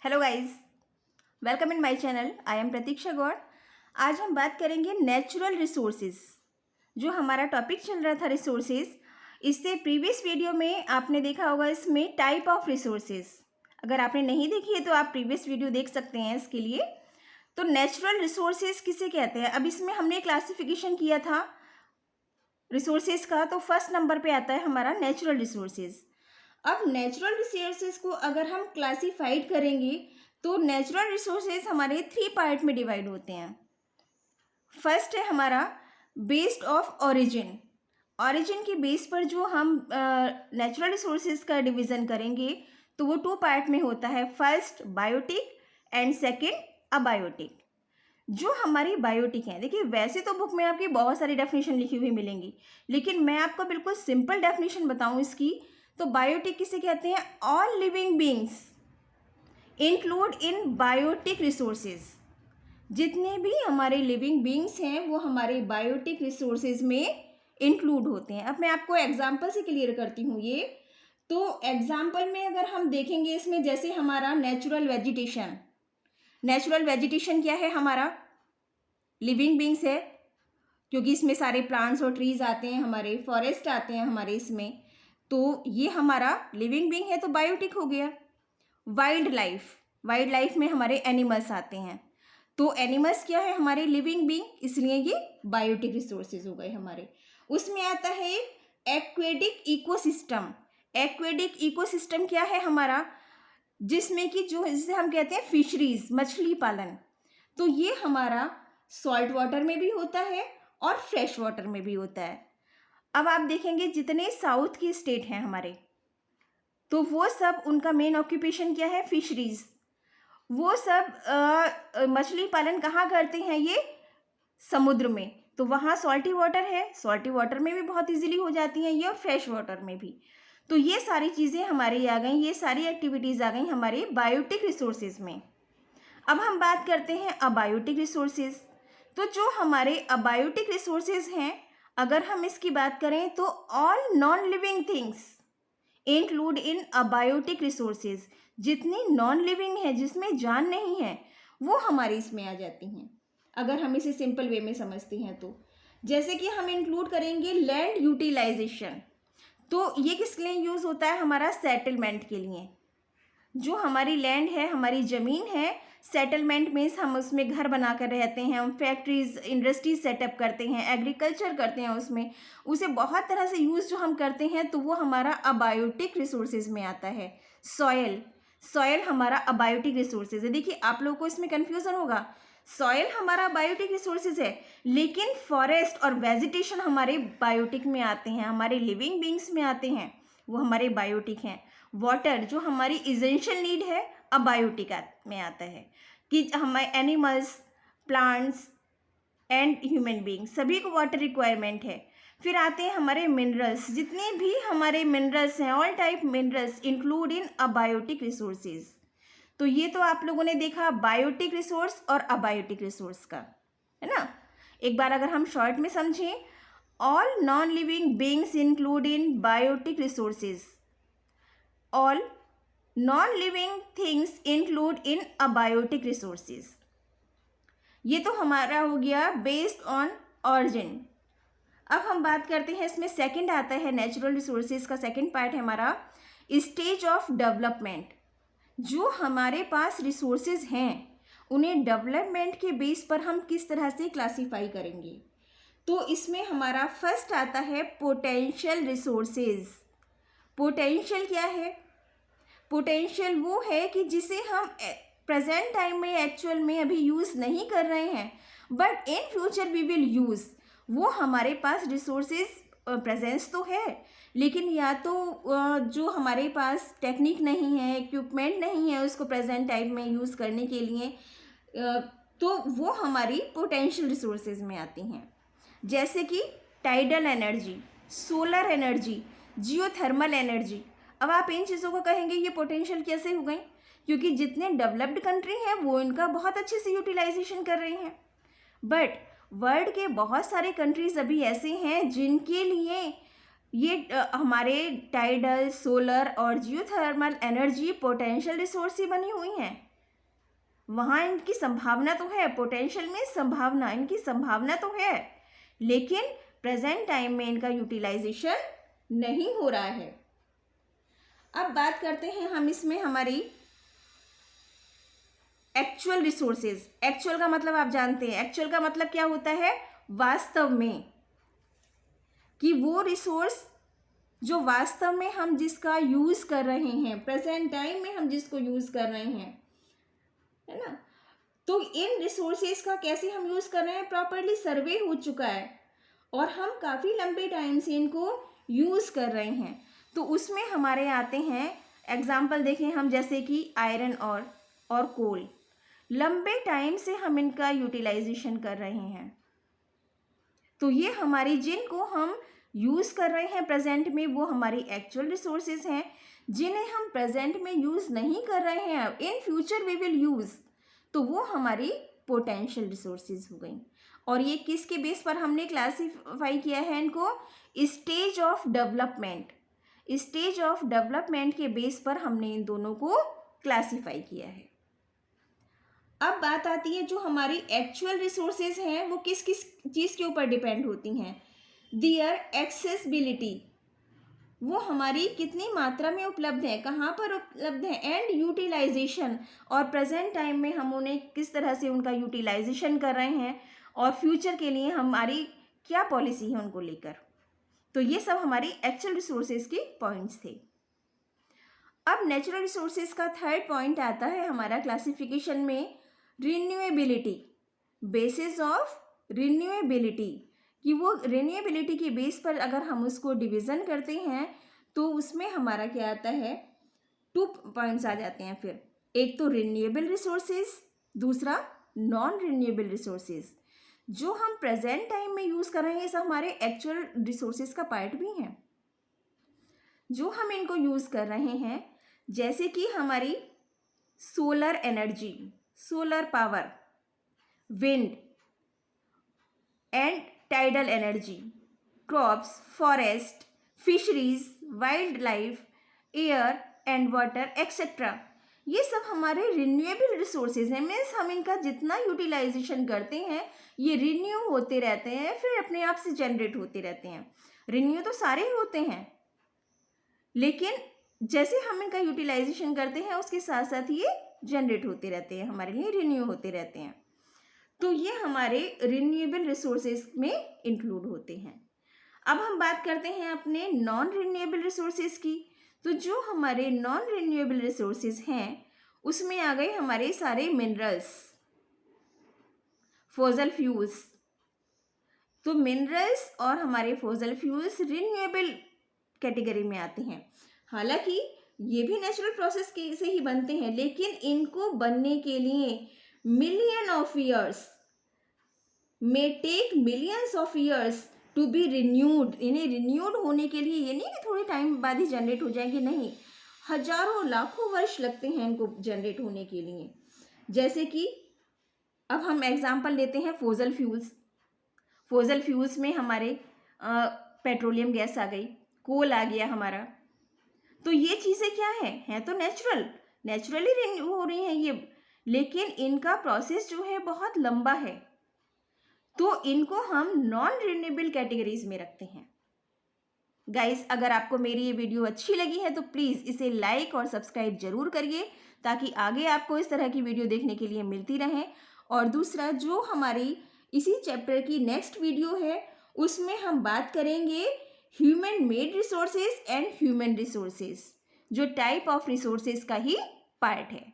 Hello guys, welcome in my channel. I am Pratiksha Gaur. आज हम बात करेंगे नेचुरल रिसोर्सेज। जो हमारा टॉपिक चल रहा था रिसोर्सेज, इससे प्रीवियस वीडियो में आपने देखा होगा इसमें टाइप ऑफ रिसोर्सेज। अगर आपने नहीं देखी है तो आप प्रीवियस वीडियो देख सकते हैं इसके लिए। तो नेचुरल रिसोर्सेज किसे कहते हैं? अब इसमें हमने क्लासिफिकेशन किया था रिसोर्सेज का, तो फर्स्ट नंबर पे आता है हमारा नेचुरल रिसोर्सेज। अब नेचुरल रिसोर्सेज को अगर हम क्लासिफाइड करेंगे तो नेचुरल रिसोर्सेज हमारे 3 पार्ट में डिवाइड होते हैं। फर्स्ट है हमारा बेस्ड ऑफ ओरिजिन। ओरिजिन के बेस पर जो हम नेचुरल रिसोर्सेज का डिवीज़न करेंगे तो वो 2 पार्ट में होता है। First biotic and second abiotic. जो हमारी बायोटिक है, देखिए वैसे तो बुक में आपकी बहुत सारी डेफिनेशन लिखी हुई मिलेंगी, लेकिन मैं आपको बिल्कुल सिंपल डेफिनेशन बताऊं इसकी, तो बायोटिक किसे कहते हैं? All living beings include in biotic resources. जितने भी हमारे लिविंग बींग्स हैं वो हमारे बायोटिक रिसोर्सेज में इंक्लूड होते हैं। अब मैं आपको एग्जाम्पल से क्लियर करती हूँ ये। तो एग्जाम्पल में अगर हम देखेंगे इसमें, जैसे हमारा नेचुरल वेजिटेशन। नेचुरल वेजिटेशन क्या है? हमारा लिविंग बींग्स है, क्योंकि इसमें सारे प्लांट्स और ट्रीज आते हैं, हमारे फॉरेस्ट आते हैं हमारे इसमें, तो ये हमारा लिविंग बींग है तो बायोटिक हो गया। वाइल्ड लाइफ में हमारे एनिमल्स आते हैं, तो एनिमल्स क्या है? हमारे लिविंग बींग, इसलिए ये बायोटिक रिसोर्सेज हो गए हमारे। उसमें आता है एक्वेटिक इकोसिस्टम। एक्वेटिक इकोसिस्टम क्या है हमारा? जिसमें कि जिसे हम कहते हैं फिशरीज, मछली पालन। तो ये हमारा सॉल्ट वाटर में भी होता है और फ्रेश वाटर में भी होता है। अब आप देखेंगे जितने साउथ की स्टेट हैं हमारे, तो वो सब उनका मेन ऑक्यूपेशन क्या है? फिशरीज। वो सब मछली पालन कहाँ करते हैं? ये समुद्र में। तो वहाँ सॉल्टी वाटर है, सॉल्टी वाटर में भी बहुत इजीली हो जाती हैं ये, और फ्रेश वाटर में भी। तो ये सारी चीज़ें हमारी आ गई, ये सारी एक्टिविटीज़ आ गई हमारे बायोटिक रिसोर्सेज में। अब हम बात करते हैं अबायोटिक रिसोर्सेज। तो जो हमारे अबायोटिक रिसोर्सेज हैं, अगर हम इसकी बात करें तो all non living things include in abiotic resources. जितनी नॉन लिविंग है, जिसमें जान नहीं है, वो हमारे इसमें आ जाती हैं, अगर हम इसे सिंपल वे में समझते हैं तो। जैसे कि हम इंक्लूड करेंगे लैंड यूटिलाइजेशन। तो ये किस लिए यूज़ होता है? हमारा सेटलमेंट के लिए। जो हमारी लैंड है, हमारी ज़मीन है, सेटलमेंट मीन्स हम उसमें घर बना कर रहते हैं, हम फैक्ट्रीज इंडस्ट्रीज सेटअप करते हैं, एग्रीकल्चर करते हैं, उसमें उसे बहुत तरह से यूज़ जो हम करते हैं, तो वो हमारा अबायोटिक रिसोर्सेज में आता है। सॉयल हमारा अबायोटिक रिसोर्सेज है। देखिए आप लोगों को इसमें कन्फ्यूज़न होगा, सॉयल हमारा बायोटिक रिसोर्सेज है, लेकिन फॉरेस्ट और वेजिटेशन हमारे बायोटिक में आते हैं, हमारे लिविंग बींग्स में आते हैं, वो हमारे बायोटिक हैं। वाटर जो हमारी इसेंशियल नीड है, अबायोटिक में आता है, कि हमारे animals, plants and human being सभी को वाटर रिक्वायरमेंट है। फिर आते हैं हमारे मिनरल्स। जितने भी हमारे मिनरल्स हैं, all type minerals include in abiotic resources. तो ये तो आप लोगों ने देखा बायोटिक रिसोर्स और अबायोटिक रिसोर्स का, है ना। एक बार अगर हम शॉर्ट में समझें, all non living beings include in biotic resources, all non living things include in abiotic resources. ये तो हमारा हो गया बेस्ड ऑन ऑरिजिन। अब हम बात करते हैं, इसमें सेकंड आता है नेचुरल रिसोर्सेज का सेकंड पार्ट है हमारा स्टेज ऑफ डेवलपमेंट। जो हमारे पास रिसोर्सेज हैं उन्हें डेवलपमेंट के बेस पर हम किस तरह से क्लासीफाई करेंगे, तो इसमें हमारा फर्स्ट आता है पोटेंशियल रिसोर्सेज। पोटेंशियल क्या है? पोटेंशियल वो है कि जिसे हम प्रेजेंट टाइम में एक्चुअल में अभी यूज़ नहीं कर रहे हैं, but in future we will use. वो हमारे पास रिसोर्सेज प्रेजेंस तो है, लेकिन या तो जो हमारे पास टेक्निक नहीं है, इक्विपमेंट नहीं है उसको प्रेजेंट टाइम में यूज़ करने के लिए, तो वो हमारी पोटेंशियल रिसोर्सेज में आती हैं। जैसे कि tidal energy, solar energy, geothermal energy. अब आप इन चीज़ों को कहेंगे ये पोटेंशियल कैसे हो गई? क्योंकि जितने डेवलप्ड कंट्री हैं वो इनका बहुत अच्छे से यूटिलाइजेशन कर रही हैं, बट वर्ल्ड के बहुत सारे कंट्रीज अभी ऐसे हैं जिनके लिए ये हमारे टाइडल, सोलर और जियोथर्मल एनर्जी पोटेंशियल रिसोर्स से बनी हुई हैं। वहाँ इनकी संभावना तो है, पोटेंशियल में संभावना, इनकी संभावना तो है, लेकिन प्रेजेंट टाइम में इनका यूटिलाइजेशन नहीं हो रहा है। अब बात करते हैं हम इसमें हमारी एक्चुअल रिसोर्सेज। एक्चुअल का मतलब आप जानते हैं, एक्चुअल का मतलब क्या होता है, वास्तव में, कि वो रिसोर्स जो वास्तव में हम जिसका यूज़ कर रहे हैं, प्रेजेंट टाइम में हम जिसको यूज़ कर रहे हैं, है ना, तो इन रिसोर्सेज का कैसे हम यूज़ कर रहे हैं, प्रॉपरली सर्वे हो चुका है और हम काफ़ी लंबे टाइम से इनको यूज़ कर रहे हैं। तो उसमें हमारे आते हैं एग्जाम्पल, देखें हम, जैसे कि आयरन और कोल, लंबे टाइम से हम इनका यूटिलाइजेशन कर रहे हैं। तो ये हमारी जिनको हम यूज़ कर रहे हैं प्रेजेंट में, वो हमारी एक्चुअल रिसोर्सेज हैं। जिन्हें हम प्रेजेंट में यूज़ नहीं कर रहे हैं, in future we will use, तो वो हमारी पोटेंशियल रिसोर्सेज हो गई। और ये किसके बेस पर हमने क्लासीफाई किया है इनको, stage of development, stage of development के बेस पर हमने इन दोनों को क्लासीफाई किया है। अब बात आती है जो हमारी एक्चुअल रिसोर्सेज हैं वो किस किस चीज़ के ऊपर डिपेंड होती हैं, दियर एक्सेसिबिलिटी, वो हमारी कितनी मात्रा में उपलब्ध है, कहाँ पर उपलब्ध है, एंड यूटिलाइजेशन, और प्रेजेंट टाइम में हम उन्हें किस तरह से उनका यूटिलाइजेशन कर रहे हैं और फ्यूचर के लिए हमारी क्या पॉलिसी है उनको लेकर। तो ये सब हमारी एक्चुअल रिसोर्सेज के पॉइंट्स थे। अब नेचुरल रिसोर्सेज का थर्ड पॉइंट आता है हमारा क्लासिफिकेशन में, रिन्यूएबिलिटी, बेसिस ऑफ रिन्यूएबिलिटी, कि वो रिन्यूएबिलिटी के बेस पर अगर हम उसको डिवीज़न करते हैं तो उसमें हमारा क्या आता है, 2 पॉइंट्स आ जाते हैं फिर। एक तो रिन्यूएबल रिसोर्सेज, दूसरा नॉन रिन्यूएबल रिसोर्सेज। जो हम प्रेजेंट टाइम में यूज़ कर रहे हैं, ये सब हमारे एक्चुअल रिसोर्सेज का पार्ट भी हैं। जो हम इनको यूज़ कर रहे हैं, जैसे कि हमारी solar energy, solar power, wind and tidal energy, crops, forest, fisheries, wild life, air and water etcetera, ये सब हमारे रिन्यूएबल रिसोर्सेज हैं। मीन्स हम इनका जितना यूटिलाइजेशन करते हैं ये रिन्यू होते रहते हैं, फिर अपने आप से जनरेट होते रहते हैं। रिन्यू तो सारे ही होते हैं, लेकिन जैसे हम इनका यूटिलाइजेशन करते हैं उसके साथ साथ ये जनरेट होते रहते हैं, हमारे लिए रिन्यू होते रहते हैं। तो ये हमारे रिन्यूएबल रिसोर्सेज में इंक्लूड होते हैं। अब हम बात करते हैं अपने नॉन रिन्यूएबल रिसोर्सेज की। तो जो हमारे नॉन रिन्यूएबल रिसोर्सेज हैं उसमें आ गए हमारे सारे मिनरल्स, फॉसिल फ्यूल्स। तो मिनरल्स और हमारे फॉसिल फ्यूल्स रिन्यूएबल कैटेगरी में आते हैं। हालांकि ये भी नेचुरल प्रोसेस से ही बनते हैं, लेकिन इनको बनने के लिए million of years, may take millions of years to be renewed. इन्हें रिन्यूड होने के लिए ये नहीं कि थोड़े टाइम बाद ही जनरेट हो जाएंगे, नहीं, हजारों लाखों वर्ष लगते हैं इनको जनरेट होने के लिए। जैसे कि अब हम एग्जांपल लेते हैं फॉसिल फ्यूल्स। फॉसिल फ्यूल्स में हमारे पेट्रोलियम गैस आ गई, कोल आ गया हमारा। तो ये चीज़ें क्या हैं तो नेचुरली रिन्यू हो रही हैं ये, लेकिन इनका प्रोसेस जो है बहुत लंबा है, तो इनको हम नॉन रिन्यूएबल कैटेगरीज में रखते हैं। गाइस, अगर आपको मेरी ये वीडियो अच्छी लगी है तो प्लीज़ इसे लाइक और सब्सक्राइब जरूर करिए, ताकि आगे आपको इस तरह की वीडियो देखने के लिए मिलती रहे। और दूसरा, जो हमारी इसी चैप्टर की नेक्स्ट वीडियो है उसमें हम बात करेंगे human made resources and human resources, जो टाइप ऑफ रिसोर्सेज का ही पार्ट है।